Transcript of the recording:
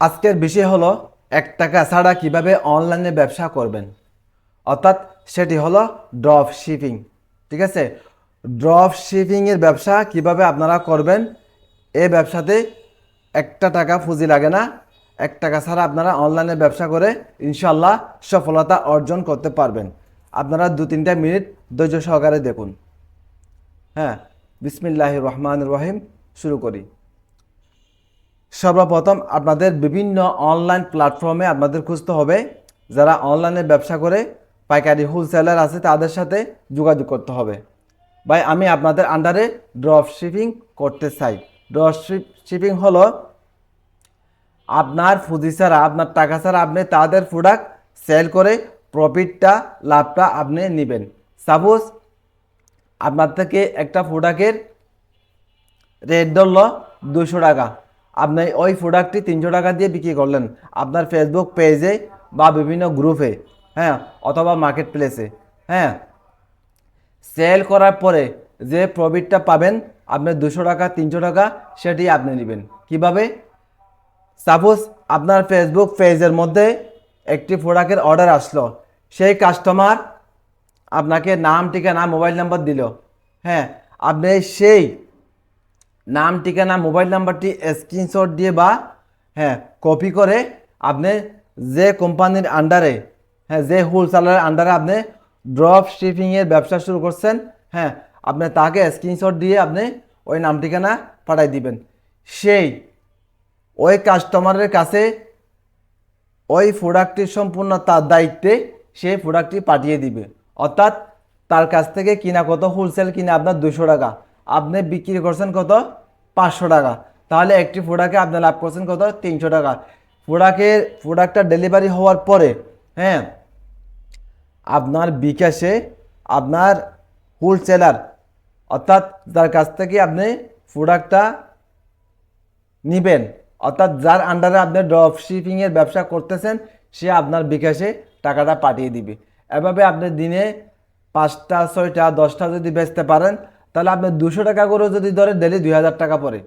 আজকের বিষয় হলো 1 টাকা ছাড়া কিভাবে অনলাইনে ব্যবসা করবেন, অর্থাৎ সেটি হলো ড্রপ শিপিং। ঠিক আছে, ড্রপ শিপিংয়ের ব্যবসা কিভাবে আপনারা করবেন। এই ব্যবসাতে 1 টাকা পুঁজি লাগে না। 1 টাকা ছাড়া আপনারা অনলাইনে ব্যবসা করে ইনশাল্লাহ সফলতা অর্জন করতে পারবেন। আপনারা 2-3টা মিনিট ধৈর্য সহকারে দেখুন। হ্যাঁ, বিসমিল্লাহির রহমানির রহিম, শুরু করি। সর্বপ্রথম আপনাদের বিভিন্ন অনলাইন প্ল্যাটফর্মে আপনাদের খুঁজতে হবে। যারা অনলাইনে ব্যবসা করে পাইকারি হোলসেলার আছে তাদের সাথে যোগাযোগ করতে হবে। ভাই, আমি আপনাদের আন্ডারে ড্রপ শিপিং করতে চাই। ড্রপ শিপিং হলো আপনার পুঁজি ছাড়া, আপনার টাকা ছাড়া আপনি তাদের প্রোডাক্ট সেল করে প্রফিটটা, লাভটা আপনি নেবেন। সাপোজ আপনার থেকে একটা প্রোডাক্টের রেট ধরল 200 টাকা, আপনি ওই প্রোডাক্টটি 300 টাকা দিয়ে বিক্রি করলেন আপনার ফেসবুক পেজে বা বিভিন্ন গ্রুপে, হ্যাঁ, অথবা মার্কেট প্লেসে। হ্যাঁ, সেল করার পরে যে প্রফিটটা পাবেন আপনি 200 টাকা 300 টাকা, সেটি আপনি নেবেন। কিভাবে? সাপোজ আপনার ফেসবুক পেজের মধ্যে একটি প্রোডাক্টের অর্ডার আসলো, সেই কাস্টমার আপনাকে নাম, ঠিকানা, মোবাইল নাম্বার দিল। হ্যাঁ, আপনি সেই নাম, ঠিকানা, মোবাইল নাম্বারটি স্ক্রিনশট দিয়ে বা কপি করে আপনি যে কোম্পানির আন্ডারে, যে হোলসেলারের আন্ডারে আপনি ড্রপ শিপিংয়ের ব্যবসা শুরু করছেন, আপনি তাকে স্ক্রিনশট দিয়ে আপনি ওই নাম ঠিকানা পাঠাই দিবেন। সেই ওই কাস্টমারের কাছে ওই প্রোডাক্টটির সম্পূর্ণ তার দায়িত্বে সেই প্রোডাক্টটি পাঠিয়ে দিবে। অর্থাৎ তার কাছ থেকে কিনা কত, হোলসেল কিনা আপনার 200 টাকা, আপনি বিক্রি করছেন কত, 500 টাকা। তাহলে একটি প্রোডাক্টে আপনি লাভ করছেন কত, 300 টাকা। প্রোডাক্টটা ডেলিভারি হওয়ার পরে আপনার বিকাশে আপনার হোলসেলার, অর্থাৎ যার কাছ থেকে আপনি প্রোডাক্টটা নিবেন, অর্থাৎ যার আন্ডারে আপনি ড্রপ শিপিংয়ের ব্যবসা করতেছেন, সে আপনার বিকাশে টাকাটা পাঠিয়ে দিবে। এভাবে আপনি দিনে 5টা 6টা 10টা যদি বেচতে পারেন, তাহলে আপনি 200 টাকা করেও যদি ধরে ডেলি 2000 টাকা পড়ে।